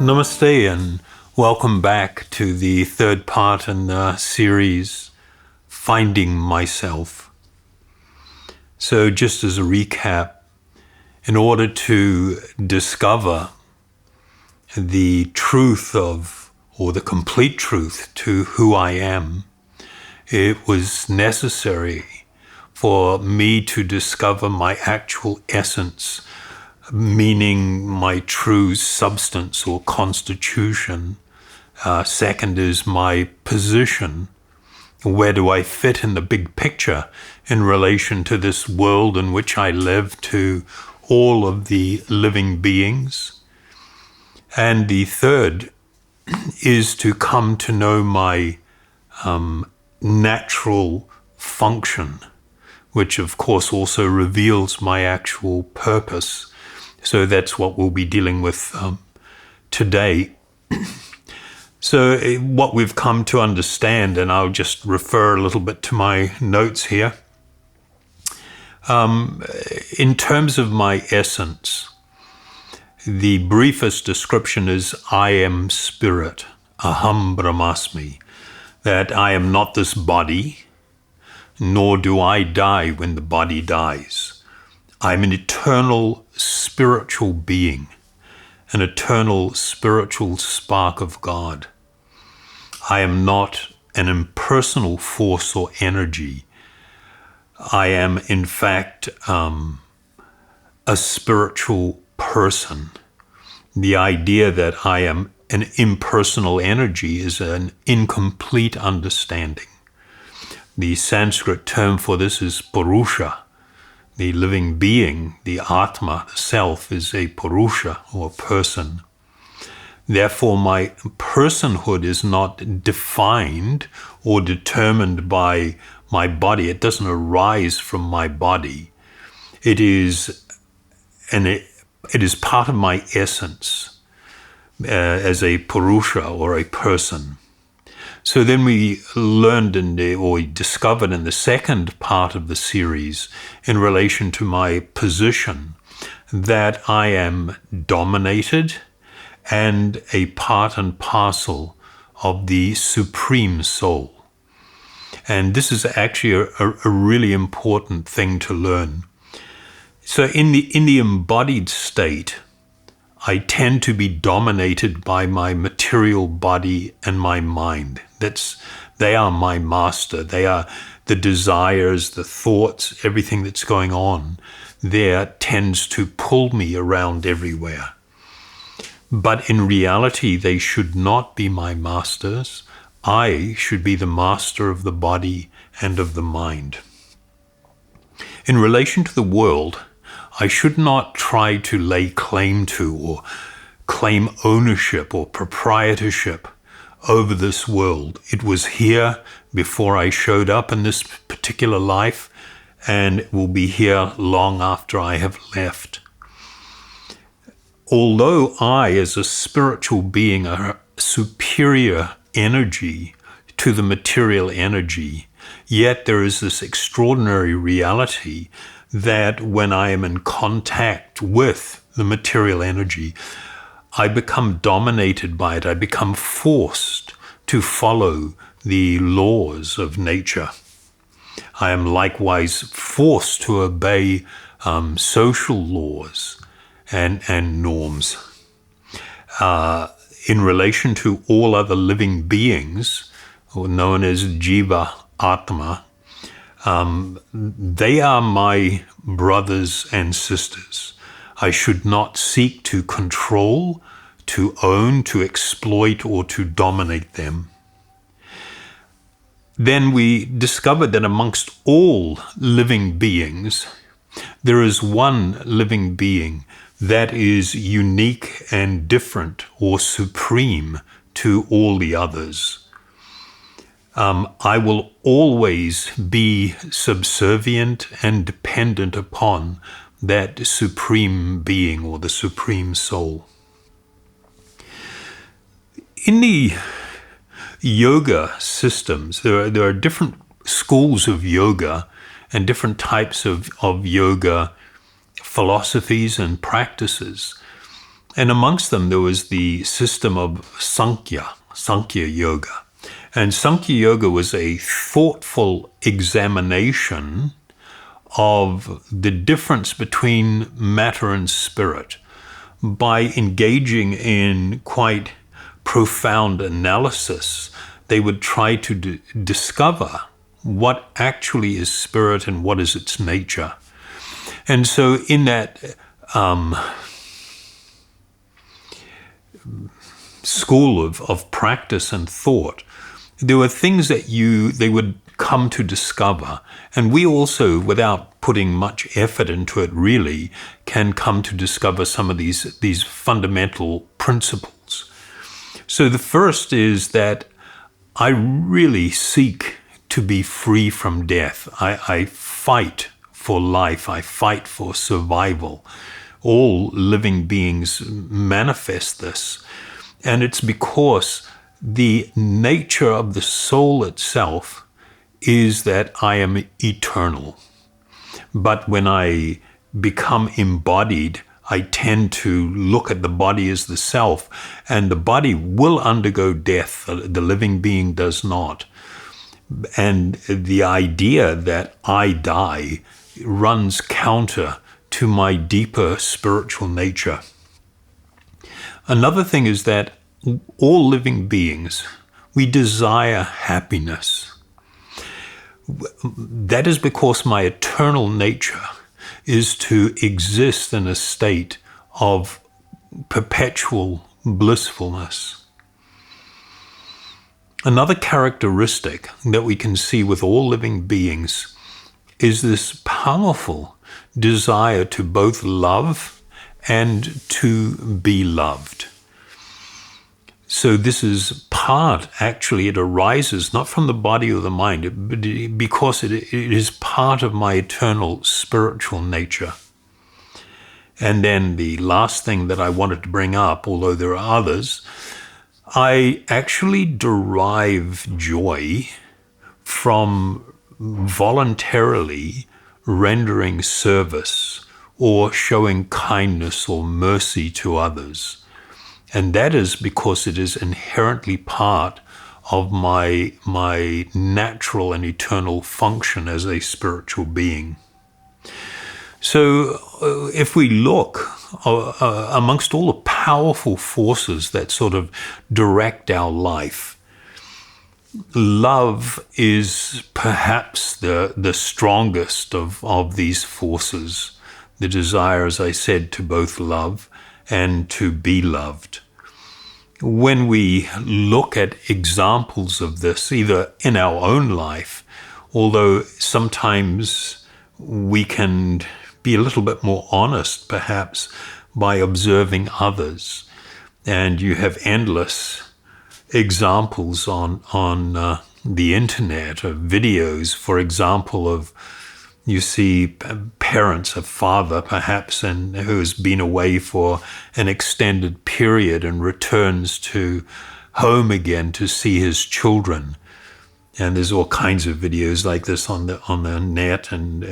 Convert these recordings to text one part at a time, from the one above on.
Namaste and welcome back to the third part in the series, Finding Myself. So just as a recap, in order to discover the truth of, or the complete truth to who I am, it was necessary for me to discover my actual essence, meaning my true substance or constitution. Second is my position. Where do I fit in the big picture in relation to this world in which I live, to all of the living beings? And the third is to come to know my natural function, which of course also reveals my actual purpose. So that's what we'll be dealing with today. So what we've come to understand, and I'll just refer a little bit to my notes here. In terms of my essence, the briefest description is I am spirit, aham brahmasmi, that I am not this body, nor do I die when the body dies. I'm an eternal spiritual being, an eternal spiritual spark of God. I am not an impersonal force or energy. I am, in fact, a spiritual person. The idea that I am an impersonal energy is an incomplete understanding. The Sanskrit term for this is Purusha. The living being, the Atma, the self, is a Purusha or person. Therefore, my personhood is not defined or determined by my body. It doesn't arise from my body. It is part of my essence as a Purusha or a person. So then we learned or discovered in the second part of the series in relation to my position that I am dominated and a part and parcel of the Supreme Soul. And this is actually a really important thing to learn. So in the embodied state, I tend to be dominated by my material body and my mind. They are my master. They are the desires, the thoughts, everything that's going on there tends to pull me around everywhere. But in reality, they should not be my masters. I should be the master of the body and of the mind. In relation to the world, I should not try to lay claim to or claim ownership or proprietorship over this world. It was here before I showed up in this particular life, and it will be here long after I have left. Although I, as a spiritual being, are a superior energy to the material energy, yet there is this extraordinary reality that when I am in contact with the material energy, I become dominated by it. I become forced to follow the laws of nature. I am likewise forced to obey social laws and norms. In relation to all other living beings, known as Jiva Atma, they are my brothers and sisters. I should not seek to control, to own, to exploit, or to dominate them. Then we discovered that amongst all living beings, there is one living being that is unique and different or supreme to all the others. I will always be subservient and dependent upon that supreme being or the supreme soul. In the yoga systems, there are different schools of yoga and different types of yoga philosophies and practices. And amongst them, there was the system of Sankhya Yoga. And Sankhya Yoga was a thoughtful examination of the difference between matter and spirit by engaging in quite profound analysis. They would try to discover what actually is spirit and what is its nature. And so in that school of practice and thought, there were things that they would come to discover. And we also, without putting much effort into it really, can come to discover some of these fundamental principles. So the first is that I really seek to be free from death. I fight for life. I fight for survival. All living beings manifest this. And it's because the nature of the soul itself is that I am eternal. But when I become embodied, I tend to look at the body as the self, and the body will undergo death. The living being does not. And the idea that I die runs counter to my deeper spiritual nature. Another thing is that all living beings, we desire happiness. That is because my eternal nature is to exist in a state of perpetual blissfulness. Another characteristic that we can see with all living beings is this powerful desire to both love and to be loved. So this is it arises not from the body or the mind, but because it is part of my eternal spiritual nature. And then the last thing that I wanted to bring up, although there are others, I actually derive joy from voluntarily rendering service or showing kindness or mercy to others. And that is because it is inherently part of my natural and eternal function as a spiritual being. So if we look amongst all the powerful forces that sort of direct our life, love is perhaps the strongest of these forces. The desire, as I said, to both love and to be loved. When we look at examples of this, either in our own life, although sometimes we can be a little bit more honest, perhaps, by observing others. And you have endless examples on the internet of videos, for example, of you see parents, a father perhaps, and who's been away for an extended period and returns to home again to see his children. And there's all kinds of videos like this on the net, and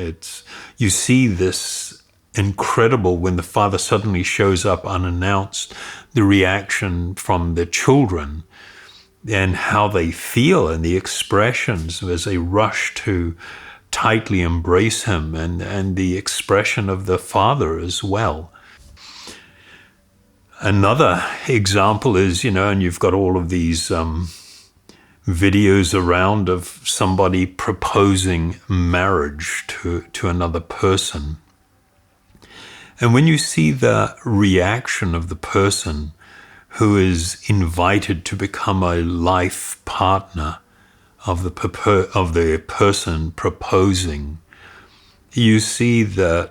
you see this incredible when the father suddenly shows up unannounced, the reaction from the children and how they feel and the expressions as they rush to tightly embrace him, and the expression of the father as well. Another example is, and you've got all of these videos around of somebody proposing marriage to another person. And when you see the reaction of the person who is invited to become a life partner of the person proposing, you see the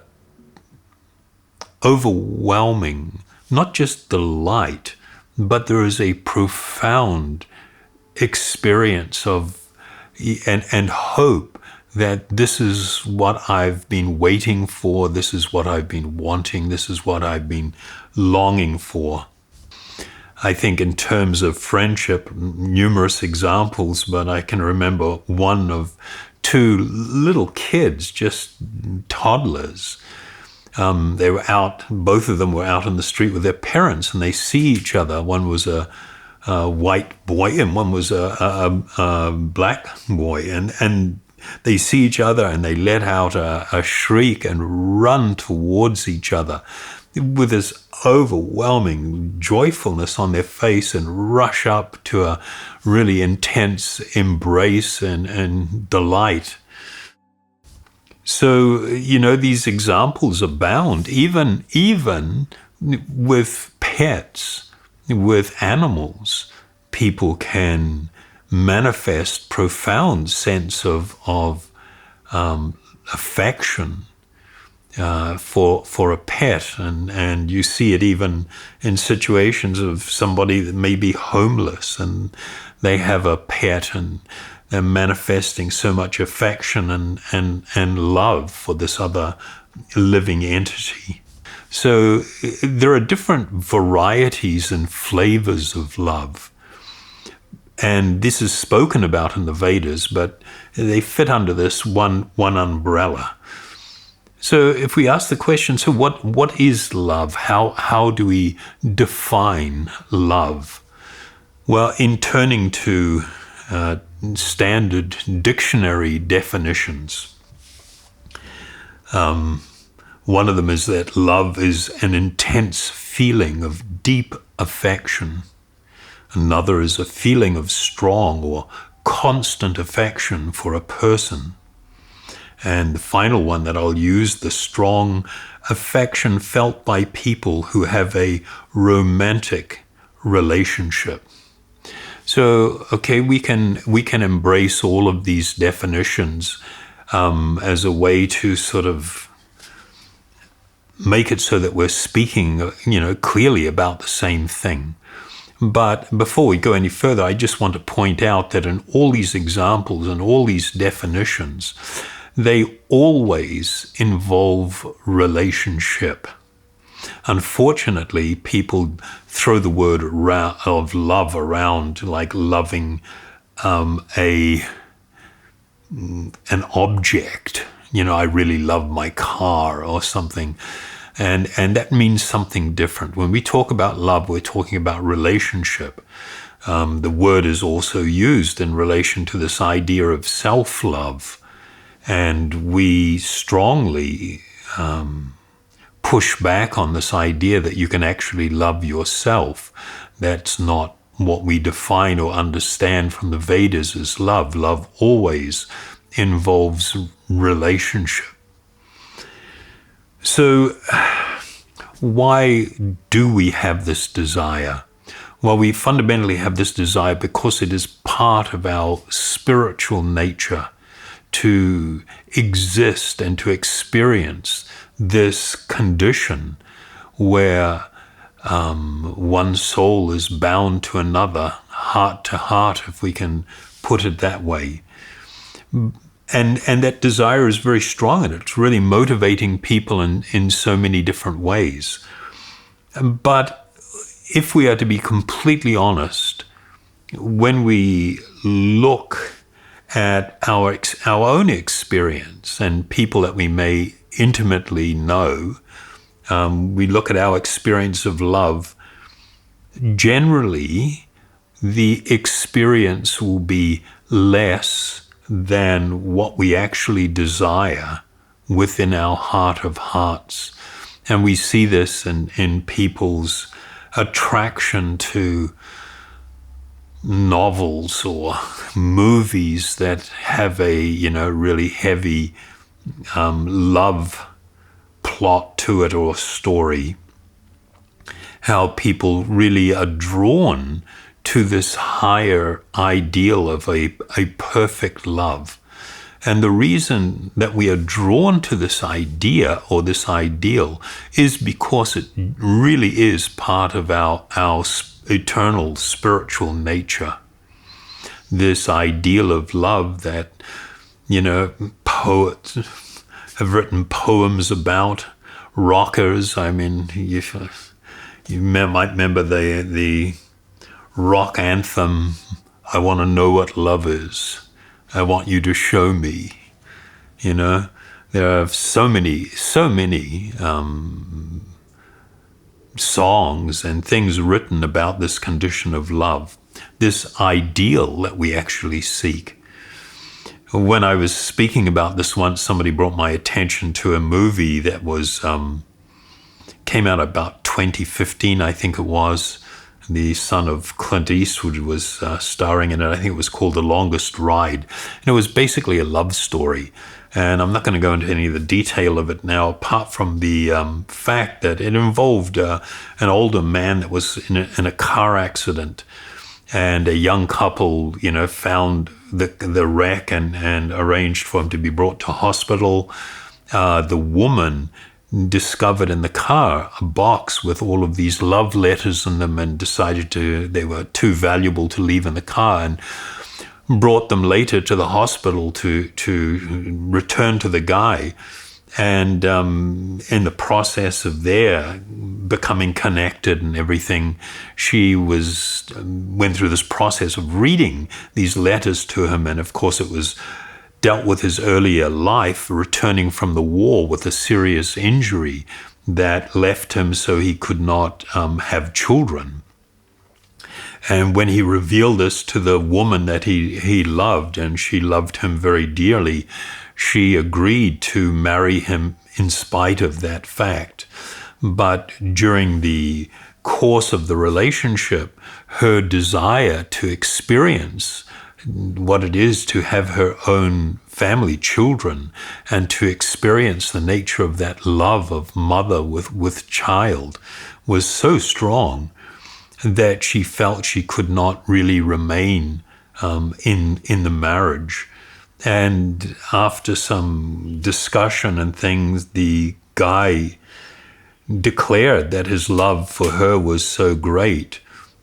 overwhelming, not just delight, but there is a profound experience of and hope that this is what I've been waiting for, this is what I've been wanting, this is what I've been longing for. I think in terms of friendship, numerous examples, but I can remember one of two little kids, just toddlers, They were out, both of them were out on the street with their parents, and they see each other. One was a white boy and one was a black boy. And they see each other and they let out a shriek and run towards each other with this overwhelming joyfulness on their face and rush up to a really intense embrace and delight. So, these examples abound, even with pets, with animals. People can manifest profound sense of affection for a pet, and you see it even in situations of somebody that may be homeless and they have a pet and they're manifesting so much affection and love for this other living entity. So there are different varieties and flavors of love. And this is spoken about in the Vedas, but they fit under this one umbrella. So if we ask the question, so what is love? How do we define love? Well, in turning to standard dictionary definitions, one of them is that love is an intense feeling of deep affection. Another is a feeling of strong or constant affection for a person. And the final one that I'll use, the strong affection felt by people who have a romantic relationship. So, okay, we can embrace all of these definitions as a way to sort of make it so that we're speaking, clearly about the same thing. But before we go any further, I just want to point out that in all these examples and all these definitions, they always involve relationship. Unfortunately, people throw the word of love around like loving an object. I really love my car or something. And that means something different. When we talk about love, we're talking about relationship. The word is also used in relation to this idea of self-love. And we strongly push back on this idea that you can actually love yourself. That's not what we define or understand from the Vedas as love. Love always involves relationship. So why do we have this desire? Well, we fundamentally have this desire because it is part of our spiritual nature to exist and to experience this condition where one soul is bound to another, heart to heart, if we can put it that way. And that desire is very strong, and it's really motivating people in so many different ways. But if we are to be completely honest, when we look at our own experience and people that we may intimately know, we look at our experience of love, generally the experience will be less than what we actually desire within our heart of hearts. And we see this in people's attraction to novels or movies that have a, really heavy love plot to it or story. How people really are drawn to this higher ideal of a perfect love. And the reason that we are drawn to this idea or this ideal is because it really is part of our eternal spiritual nature. This ideal of love that, poets have written poems about, rockers. I mean, you might remember the rock anthem, I want to know what love is. I want you to show me. There There are so many songs and things written about this condition of love, this ideal that we actually seek. When I was speaking about this once, somebody brought my attention to a movie that was came out about 2015, I think it was. The son of Clint Eastwood was starring in it. I think it was called The Longest Ride. And it was basically a love story. And I'm not going to go into any of the detail of it now, apart from the fact that it involved an older man that was in a car accident. And a young couple, found the wreck and arranged for him to be brought to hospital. The woman discovered in the car a box with all of these love letters in them and decided they were too valuable to leave in the car, and brought them later to the hospital to return to the guy. And in the process of their becoming connected and everything, she went through this process of reading these letters to him. And of course it was dealt with his earlier life, returning from the war with a serious injury that left him so he could not have children. And when he revealed this to the woman that he loved, and she loved him very dearly, she agreed to marry him in spite of that fact. But during the course of the relationship, her desire to experience what it is to have her own family, children, and to experience the nature of that love of mother with child was so strong that she felt she could not really remain in the marriage. And after some discussion and things, the guy declared that his love for her was so great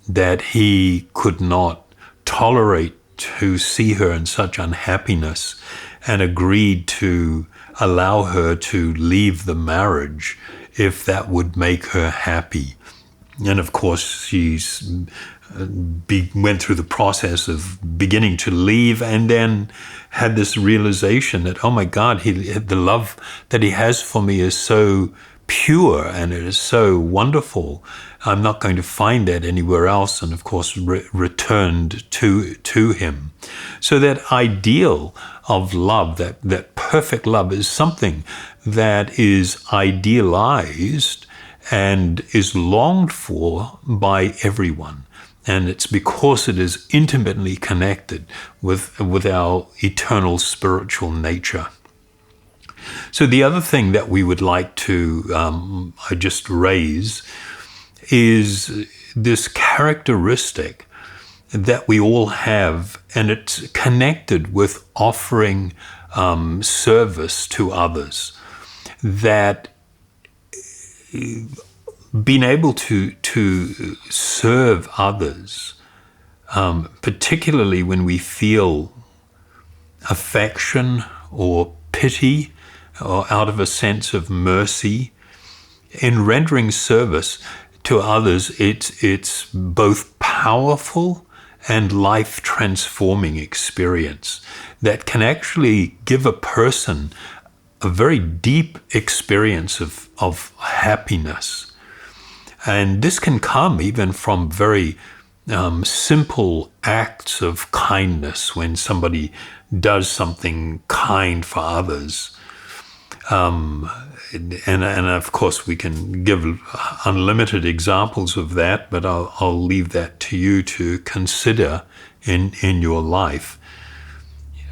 that he could not tolerate to see her in such unhappiness, and agreed to allow her to leave the marriage if that would make her happy. And of course, she's went through the process of beginning to leave, and then had this realization that, oh my God, the love that he has for me is so pure and it is so wonderful. I'm not going to find that anywhere else. And of course, returned to him. So that ideal of love, that perfect love, is something that is idealized and is longed for by everyone. And it's because it is intimately connected with our eternal spiritual nature. So the other thing that we would like to just raise is this characteristic that we all have, and it's connected with offering service to others. That being able to serve others, particularly when we feel affection or pity, or out of a sense of mercy, in rendering service to others, it's both powerful and life-transforming experience that can actually give a person a very deep experience of happiness. And this can come even from very simple acts of kindness, when somebody does something kind for others. And of course, we can give unlimited examples of that, but I'll leave that to you to consider in your life.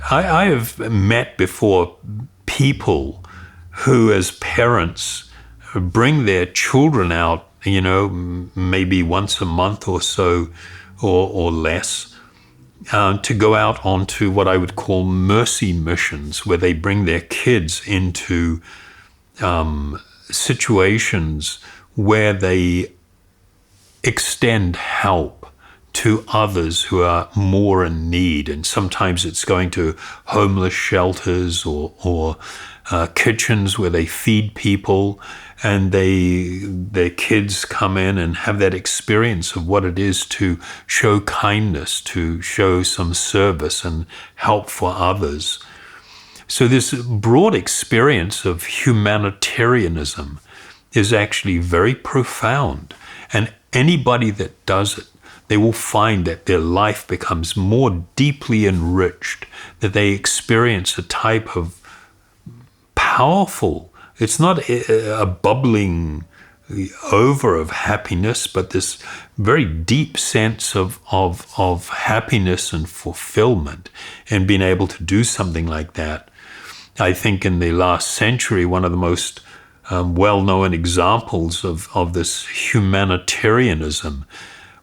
I have met before people who, as parents, bring their children out, maybe once a month or so, or less, to go out onto what I would call mercy missions, where they bring their kids into situations where they extend help to others who are more in need. And sometimes it's going to homeless shelters or kitchens where they feed people, and their kids come in and have that experience of what it is to show kindness, to show some service and help for others. So this broad experience of humanitarianism is actually very profound. And anybody that does it, they will find that their life becomes more deeply enriched, that they experience a type of powerful, it's not a bubbling over of happiness, but this very deep sense of happiness and fulfillment, and being able to do something like that. I think in the last century, one of the most well-known examples of this humanitarianism,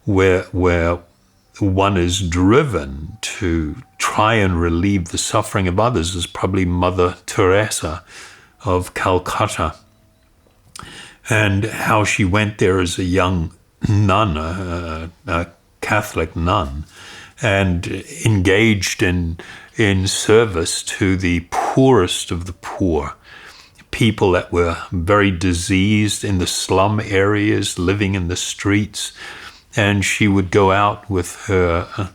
where one is driven to try and relieve the suffering of others, is probably Mother Teresa of Calcutta, and how she went there as a young nun, a Catholic nun, and engaged in service to the poorest of the poor, people that were very diseased in the slum areas, living in the streets. And she would go out with her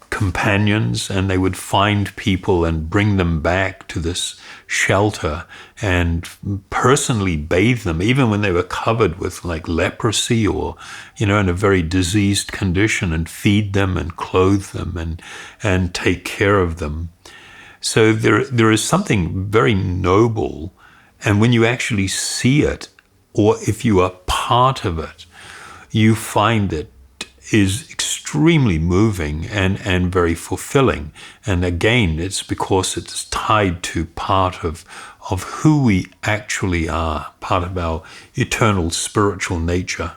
companions, and they would find people and bring them back to this shelter and personally bathe them, even when they were covered with like leprosy or, in a very diseased condition, and feed them and clothe them and take care of them. So there is something very noble, and when you actually see it, or if you are part of it, you find it is extremely moving and very fulfilling. And again, it's because it's tied to part of who we actually are, part of our eternal spiritual nature.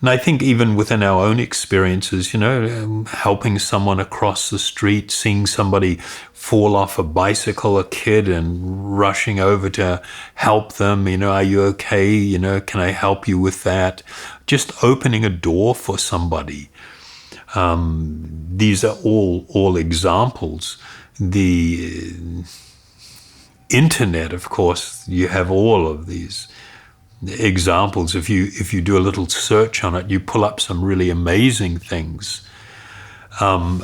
And I think even within our own experiences, helping someone across the street, seeing somebody fall off a bicycle, a kid, and rushing over to help them, are you okay? Can I help you with that? Just opening a door for somebody. These are all examples. The internet, of course, you have all of these examples. If you do a little search on it, you pull up some really amazing things. One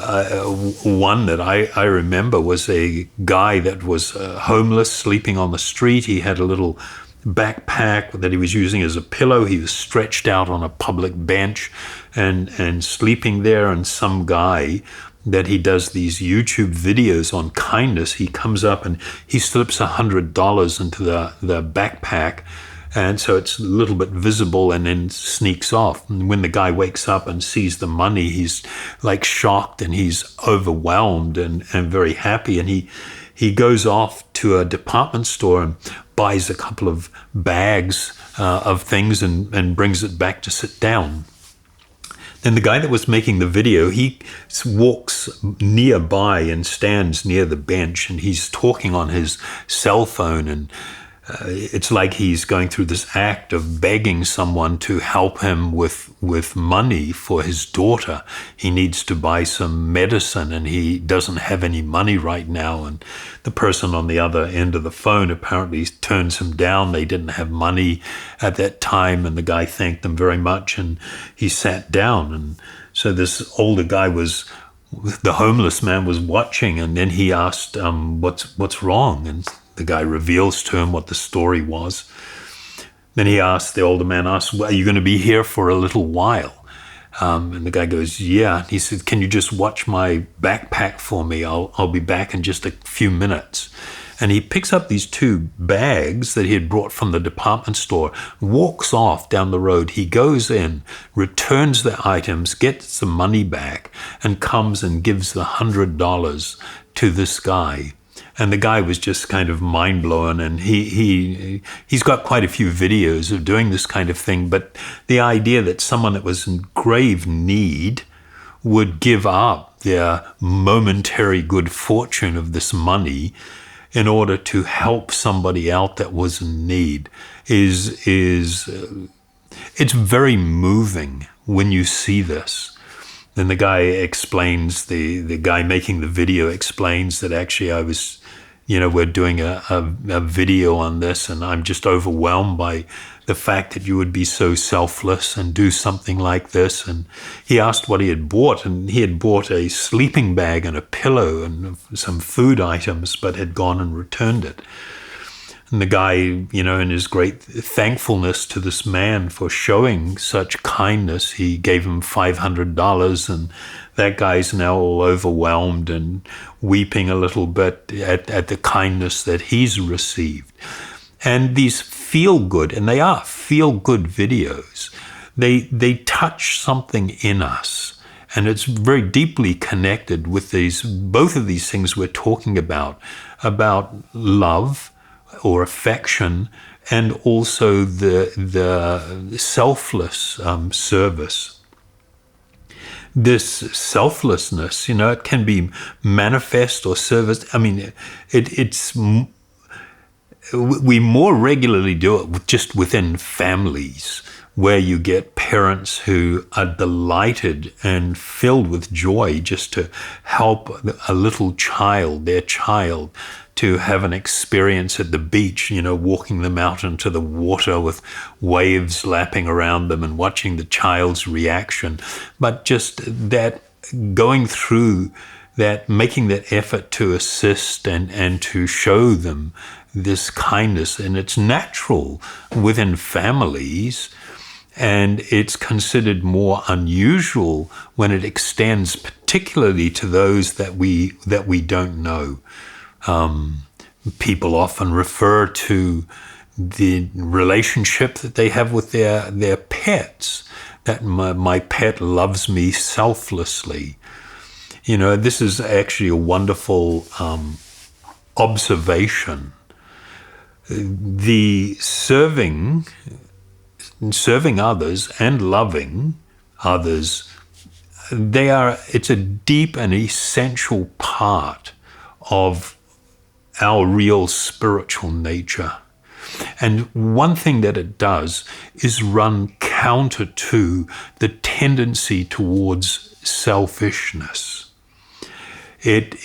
that I remember was a guy that was homeless, sleeping on the street. He had a little backpack that he was using as a pillow. He was stretched out on a public bench and sleeping there. And some guy that he does these YouTube videos on kindness, he comes up and he slips $100 into the backpack. And so it's a little bit visible and then sneaks off. And when the guy wakes up and sees the money, he's like shocked and he's overwhelmed and very happy. And he goes off to a department store and buys a couple of bags of things and brings it back to sit down. Then the guy that was making the video, he walks nearby and stands near the bench, and he's talking on his cell phone, and it's like he's going through this act of begging someone to help him with money for his daughter. He needs to buy some medicine and he doesn't have any money right now. And the person on the other end of the phone apparently turns him down. They didn't have money at that time, and the guy thanked them very much and he sat down. And so this older guy the homeless man was watching, and then he asked, what's wrong? And the guy reveals to him what the story was. Then the older man asked, well, are you going to be here for a little while? And the guy goes, yeah. He said, can you just watch my backpack for me? I'll be back in just a few minutes. And he picks up these two bags that he had brought from the department store, walks off down the road. He goes in, returns the items, gets the money back, and comes and gives the $100 to this guy. And the guy was just kind of mind blown, and he's got quite a few videos of doing this kind of thing. But the idea that someone that was in grave need would give up their momentary good fortune of this money in order to help somebody out that was in need is it's very moving when you see this. Then the guy explains, the guy making the video explains that actually I was, we're doing a video on this, and I'm just overwhelmed by the fact that you would be so selfless and do something like this. And he asked what he had bought, and he had bought a sleeping bag and a pillow and some food items, but had gone and returned it. And the guy, in his great thankfulness to this man for showing such kindness, he gave him $500, and that guy's now all overwhelmed and weeping a little bit at the kindness that he's received. And these feel-good, and they are feel-good videos, they touch something in us. And it's very deeply connected with both of these things we're talking about love or affection, and also the selfless service. This selflessness, it can be manifest or service. I mean, we more regularly do it just within families, where you get parents who are delighted and filled with joy just to help a little child, their child, to have an experience at the beach, walking them out into the water with waves lapping around them and watching the child's reaction. But just that, going through that, making that effort to assist and to show them this kindness. And it's natural within families, and it's considered more unusual when it extends particularly to those that we don't know. People often refer to the relationship that they have with their pets, that my pet loves me selflessly. This is actually a wonderful observation. The serving others and loving others, it's a deep and essential part of our real spiritual nature. And one thing that it does is run counter to the tendency towards selfishness. It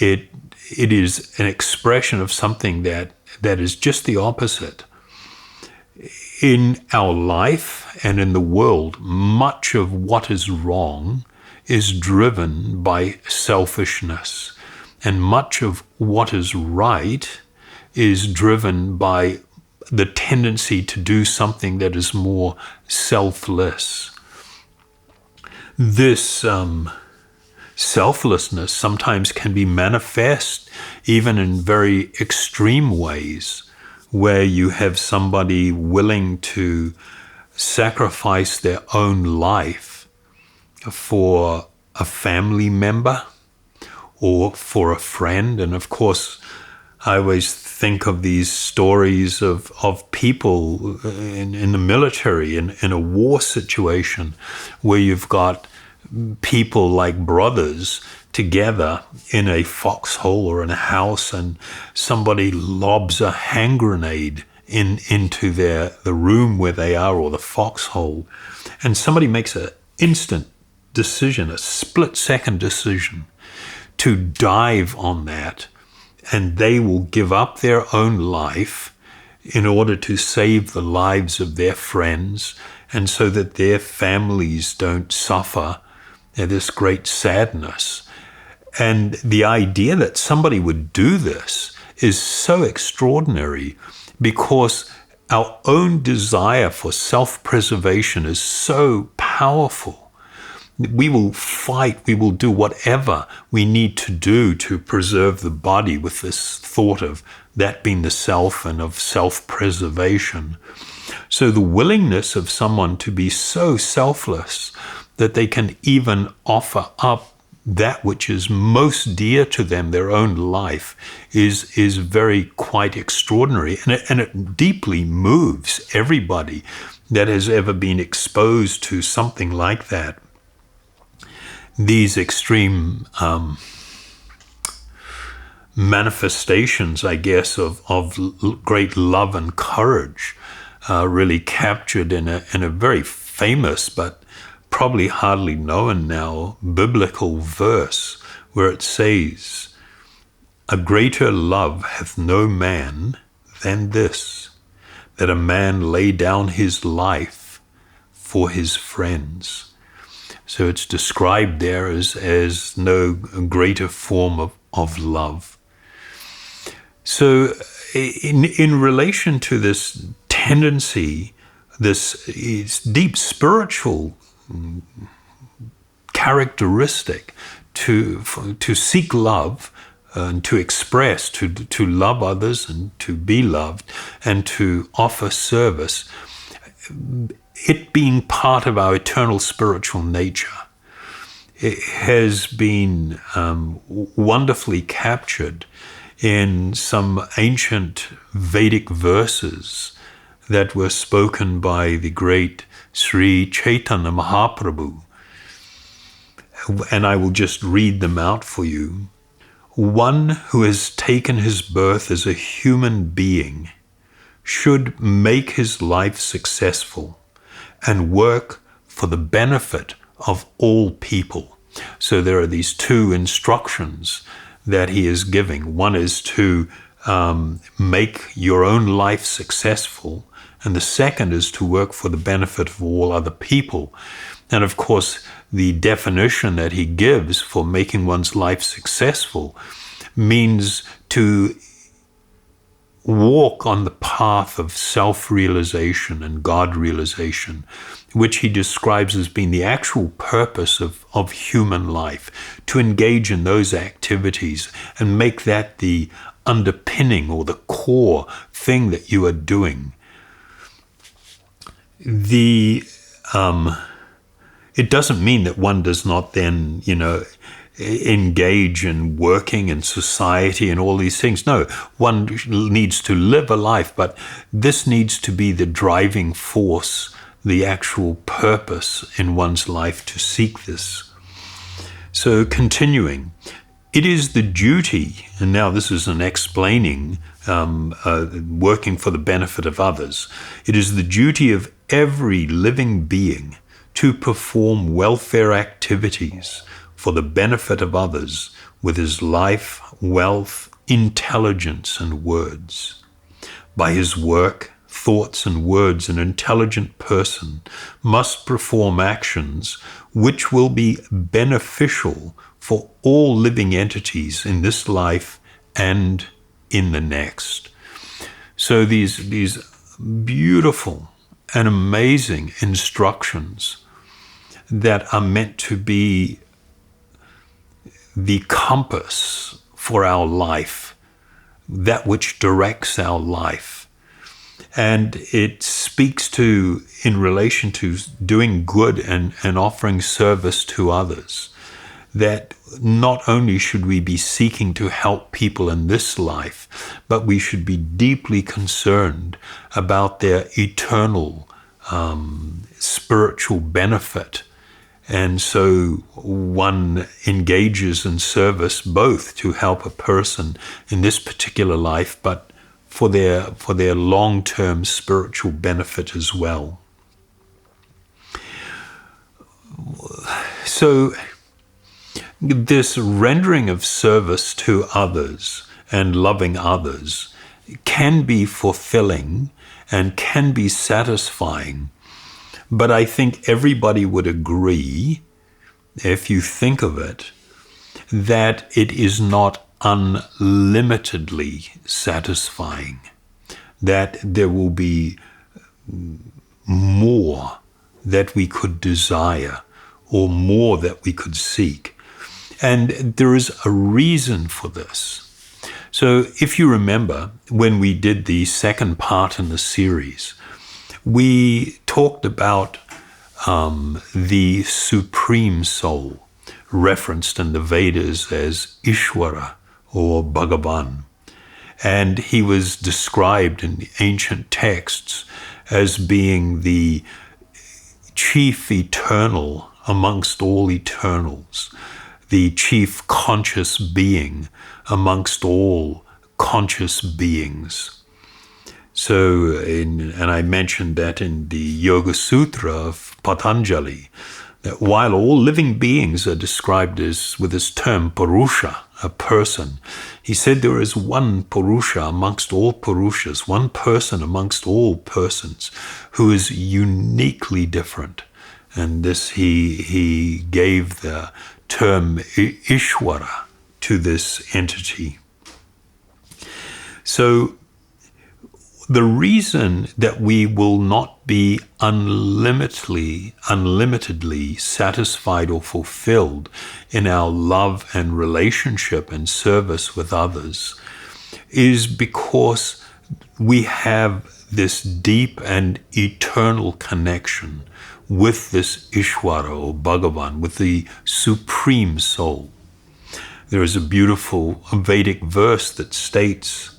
is an expression of something that is just the opposite. In our life and in the world, much of what is wrong is driven by selfishness. And much of what is right is driven by the tendency to do something that is more selfless. This selflessness sometimes can be manifest even in very extreme ways, where you have somebody willing to sacrifice their own life for a family member or for a friend. And of course, I always think of these stories of people in the military, in a war situation, where you've got people like brothers together in a foxhole or in a house, and somebody lobs a hand grenade into the room where they are, or the foxhole, and somebody makes an instant decision, a split-second decision, to dive on that, and they will give up their own life in order to save the lives of their friends, and so that their families don't suffer this great sadness. And the idea that somebody would do this is so extraordinary, because our own desire for self-preservation is so powerful. We will fight, we will do whatever we need to do to preserve the body, with this thought of that being the self and of self-preservation. So the willingness of someone to be so selfless that they can even offer up that which is most dear to them, their own life, is very quite extraordinary. And it deeply moves everybody that has ever been exposed to something like that. These extreme manifestations, I guess, of great love and courage really captured in a very famous but probably hardly known now biblical verse, where it says, "A greater love hath no man than this, that a man lay down his life for his friends. So it's described there as no greater form of love. So in relation to this tendency, this deep spiritual characteristic to seek love and to express, to love others and to be loved and to offer service, it being part of our eternal spiritual nature, it has been wonderfully captured in some ancient Vedic verses that were spoken by the great Sri Chaitanya Mahaprabhu. And I will just read them out for you. One who has taken his birth as a human being should make his life successful and work for the benefit of all people. So there are these two instructions that he is giving. One is to make your own life successful, and the second is to work for the benefit of all other people. And of course, the definition that he gives for making one's life successful means to walk on the path of self-realization and God-realization, which he describes as being the actual purpose of human life, to engage in those activities and make that the underpinning or the core thing that you are doing. It doesn't mean that one does not then, engage in working in society and all these things. No, one needs to live a life, but this needs to be the driving force, the actual purpose in one's life to seek this. So continuing, it is the duty, and now this is an explaining, working for the benefit of others. It is the duty of every living being to perform welfare activities for the benefit of others with his life, wealth, intelligence, and words. By his work, thoughts, and words, an intelligent person must perform actions which will be beneficial for all living entities in this life and in the next. So these beautiful and amazing instructions that are meant to be the compass for our life, that which directs our life. And it speaks to, in relation to doing good and offering service to others, that not only should we be seeking to help people in this life, but we should be deeply concerned about their eternal spiritual benefit. And so one engages in service both to help a person in this particular life, but for their long-term spiritual benefit as well. So this rendering of service to others and loving others can be fulfilling and can be satisfying. But I think everybody would agree, if you think of it, that it is not unlimitedly satisfying, that there will be more that we could desire or more that we could seek. And there is a reason for this. So if you remember, when we did the second part in the series, we talked about the Supreme Soul, referenced in the Vedas as Ishvara or Bhagavan. And he was described in the ancient texts as being the chief eternal amongst all eternals, the chief conscious being amongst all conscious beings. So, and I mentioned that in the Yoga Sutra of Patanjali, that while all living beings are described as with this term Purusha, a person. He said there is one Purusha amongst all Purushas, one person amongst all persons who is uniquely different. And this he gave the term Ishwara to this entity. So the reason that we will not be unlimitedly satisfied or fulfilled in our love and relationship and service with others is because we have this deep and eternal connection with this Ishwara or Bhagavan, with the Supreme Soul. There is a beautiful Vedic verse that states,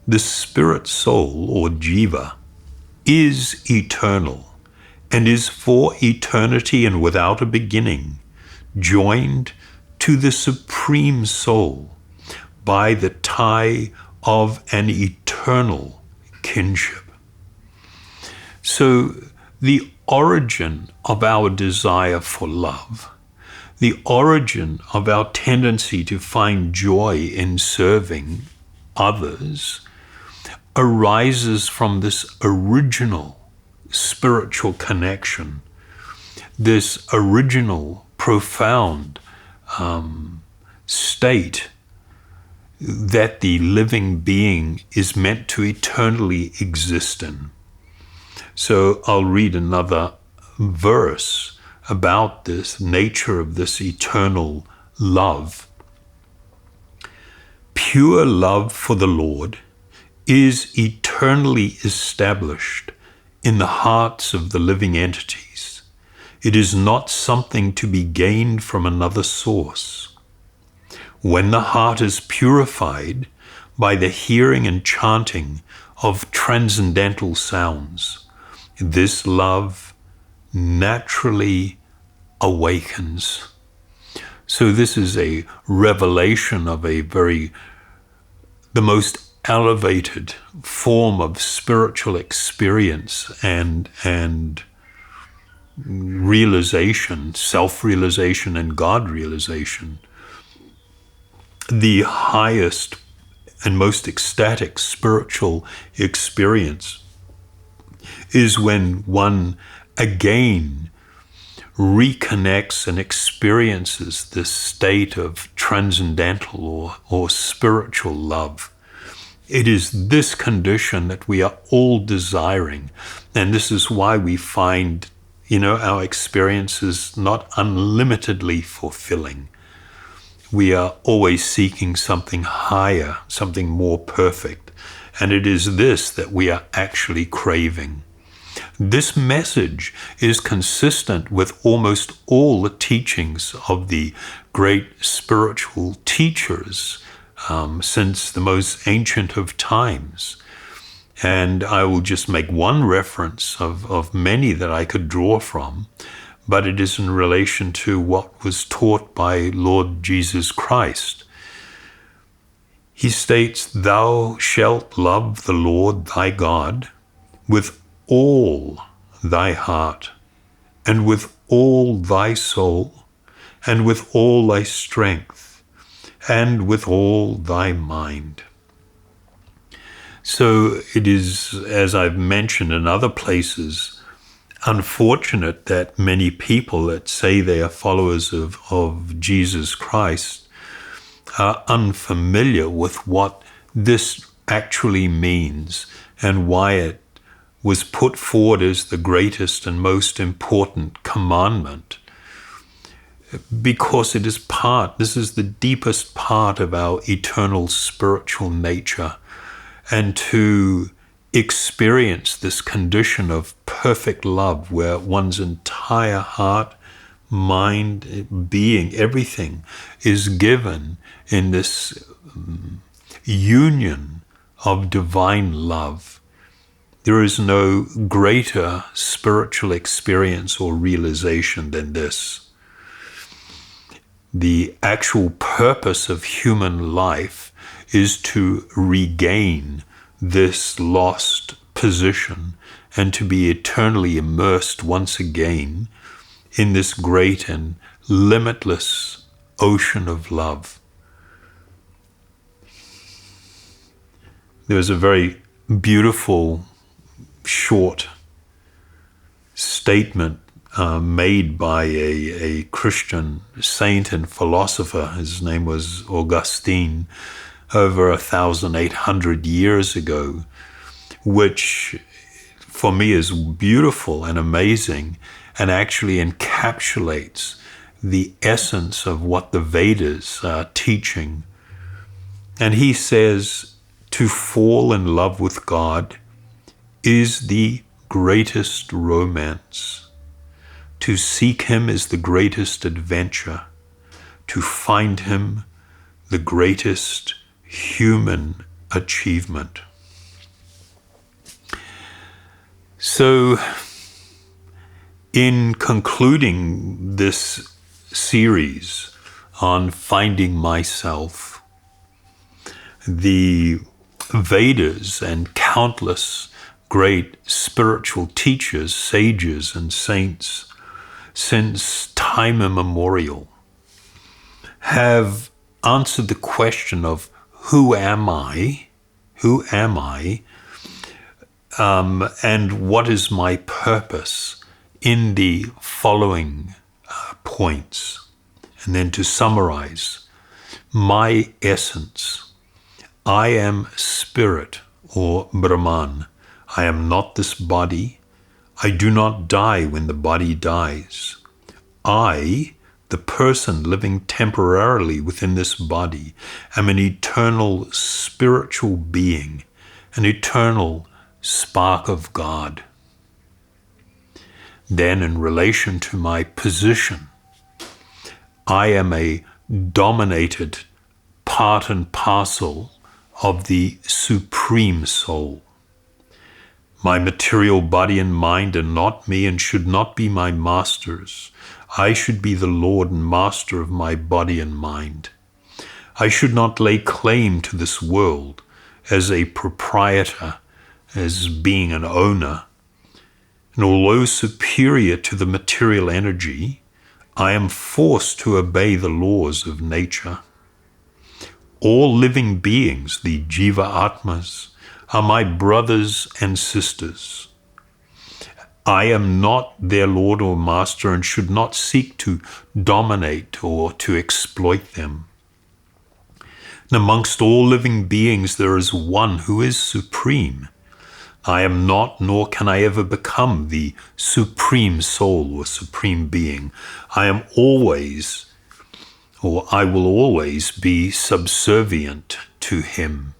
the spirit soul, or jiva, is eternal and is for eternity and without a beginning, joined to the Supreme Soul by the tie of an eternal kinship. So the origin of our desire for love, the origin of our tendency to find joy in serving others, arises from this original spiritual connection, this original profound state that the living being is meant to eternally exist in. So I'll read another verse about this nature of this eternal love. Pure love for the Lord is eternally established in the hearts of the living entities. It is not something to be gained from another source. When the heart is purified by the hearing and chanting of transcendental sounds, this love naturally awakens. So this is a revelation of the most elevated form of spiritual experience and realization, self-realization and God realization. The highest and most ecstatic spiritual experience is when one again reconnects and experiences this state of transcendental or spiritual love. It is this condition that we are all desiring, and this is why we find, our experiences not unlimitedly fulfilling. We are always seeking something higher, something more perfect, and it is this that we are actually craving. This message is consistent with almost all the teachings of the great spiritual teachers since the most ancient of times. And I will just make one reference of many that I could draw from, but it is in relation to what was taught by Lord Jesus Christ. He states, "Thou shalt love the Lord thy God with all thy heart, and with all thy soul, and with all thy strength, and with all thy mind." So it is, as I've mentioned in other places, unfortunate that many people that say they are followers of Jesus Christ are unfamiliar with what this actually means and why it was put forward as the greatest and most important commandment. Because this is the deepest part of our eternal spiritual nature. And to experience this condition of perfect love where one's entire heart, mind, being, everything is given in this union of divine love. There is no greater spiritual experience or realization than this. The actual purpose of human life is to regain this lost position and to be eternally immersed once again in this great and limitless ocean of love. There was a very beautiful, short statement made by a Christian saint and philosopher. His name was Augustine, over 1,800 years ago, which for me is beautiful and amazing, and actually encapsulates the essence of what the Vedas are teaching. And he says, to fall in love with God is the greatest romance. To seek him is the greatest adventure. To find him, the greatest human achievement. So, in concluding this series on finding myself, the Vedas and countless great spiritual teachers, sages, and saints since time immemorial have answered the question of who am I? Who am I? And what is my purpose in the following points? And then to summarize, my essence, I am spirit or Brahman. I am not this body. I do not die when the body dies. I, the person living temporarily within this body, am an eternal spiritual being, an eternal spark of God. Then, in relation to my position, I am a dominated part and parcel of the Supreme Soul. My material body and mind are not me and should not be my masters. I should be the Lord and master of my body and mind. I should not lay claim to this world as a proprietor, as being an owner. And although superior to the material energy, I am forced to obey the laws of nature. All living beings, the Jiva Atmas, are my brothers and sisters. I am not their Lord or Master and should not seek to dominate or to exploit them. And amongst all living beings there is one who is supreme. I am not, nor can I ever become the Supreme Soul or Supreme Being. I am always, or I will always be subservient to him.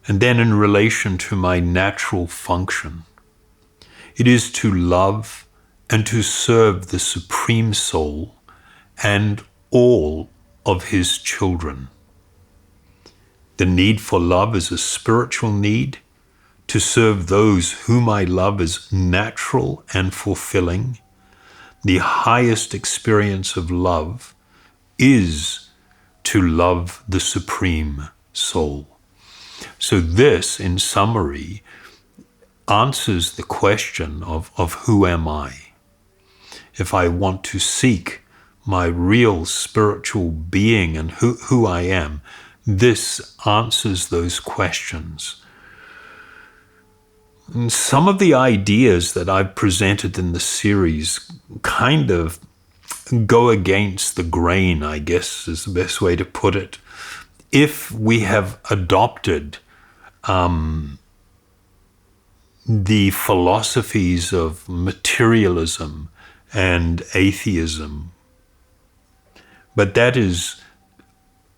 And then in relation to my natural function, it is to love and to serve the Supreme Soul and all of his children. The need for love is a spiritual need. To serve those whom I love is natural and fulfilling. The highest experience of love is to love the Supreme Soul. So this, in summary, answers the question of who am I? If I want to seek my real spiritual being and who I am, this answers those questions. And some of the ideas that I've presented in the series kind of go against the grain, I guess is the best way to put it. If we have adopted the philosophies of materialism and atheism, but that is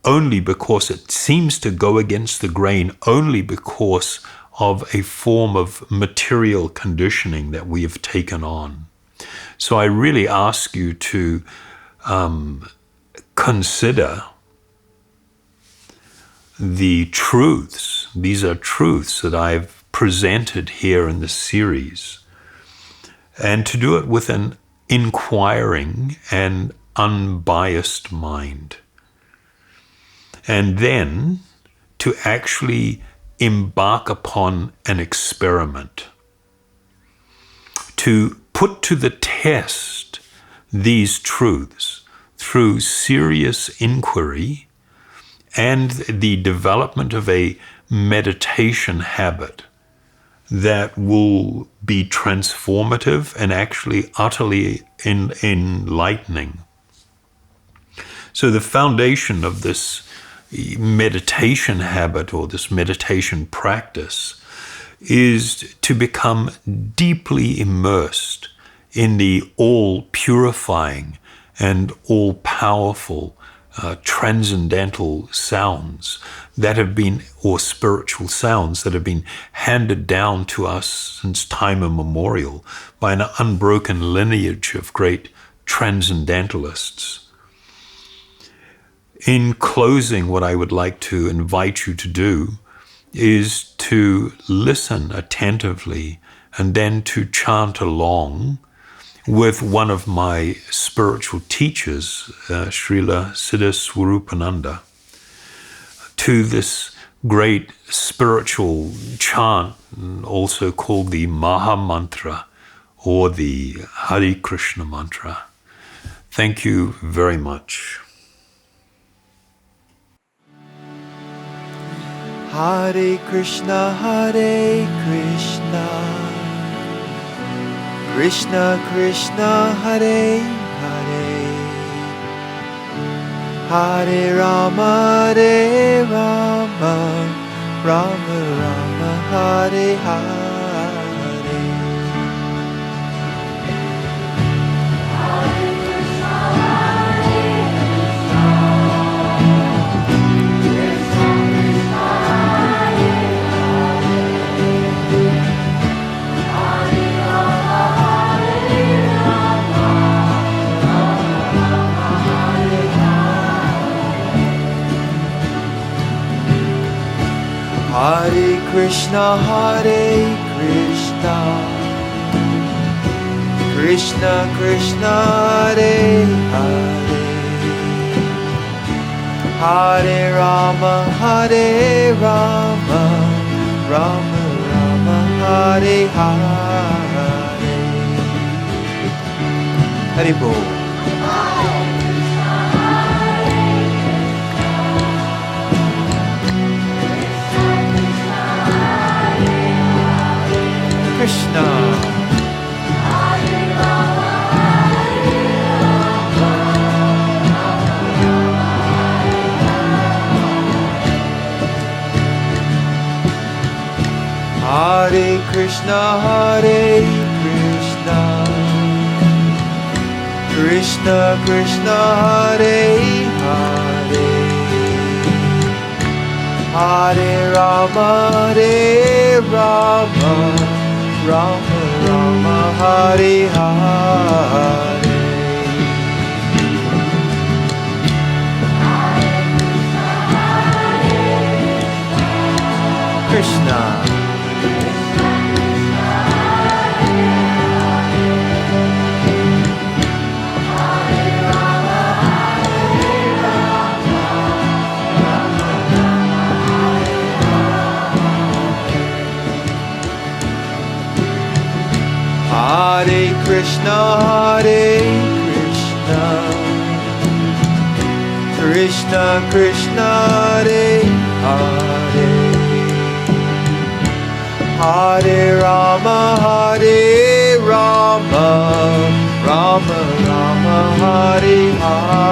only because it seems to go against the grain, only because of a form of material conditioning that we have taken on. So I really ask you to consider the truths. These are truths that I've presented here in this series, and to do it with an inquiring and unbiased mind. And then to actually embark upon an experiment, to put to the test these truths through serious inquiry and the development of a meditation habit that will be transformative and actually utterly enlightening. So the foundation of this meditation habit or this meditation practice is to become deeply immersed in the all-purifying and all-powerful transcendental sounds that have been, or spiritual sounds that have been handed down to us since time immemorial by an unbroken lineage of great transcendentalists. In closing, what I would like to invite you to do is to listen attentively and then to chant along with one of my spiritual teachers, Srila Siddhaswarupananda, to this great spiritual chant, also called the Maha Mantra or the Hare Krishna mantra. Thank you very much. Hare Krishna, Krishna Krishna, Hare Hare, Hare Rama, Rama Rama, Hare Hare. Hare Krishna, Krishna Krishna, Hare Hare, Hare Rama, Rama Rama, Hare Hare. Hare Bol. Krishna. Hare Krishna, Krishna Krishna, Hare Hare, Hare Rama, Rama Rama, Hare Hare. Krishna. Hare Krishna, Krishna Krishna, Hare Hare, Hare Rama, Rama Rama, Hare Hare.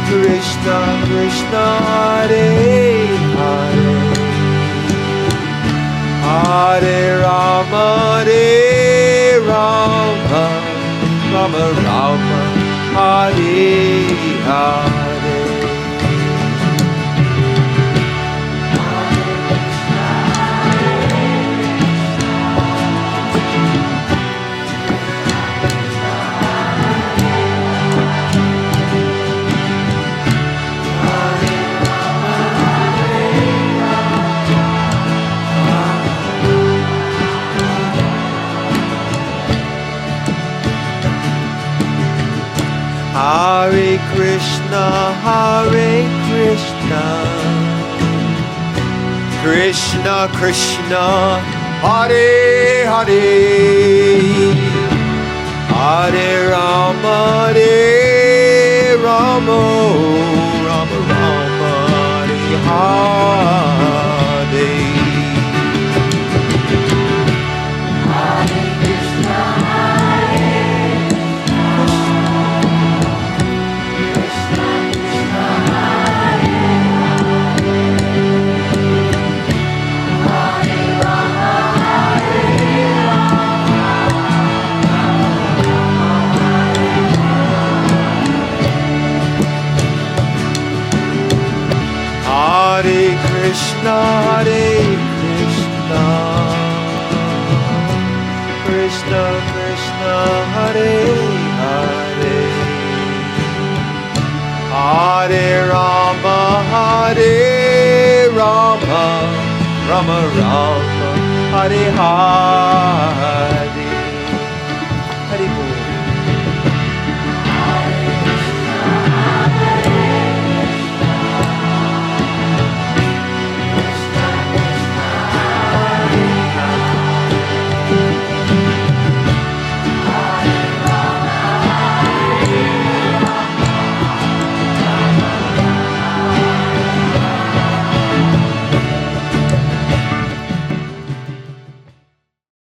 Krishna Krishna, Hare Hare, Hare Rama, Rama Rama, Hare Hare. Krishna, Hare Krishna, Krishna Krishna, Hare Hare, Hare Rama, Rama Rama, Hare Hare. Hare Krishna, Krishna Krishna, Hare Hare, Hare Rama, Rama Rama, Hare Hare.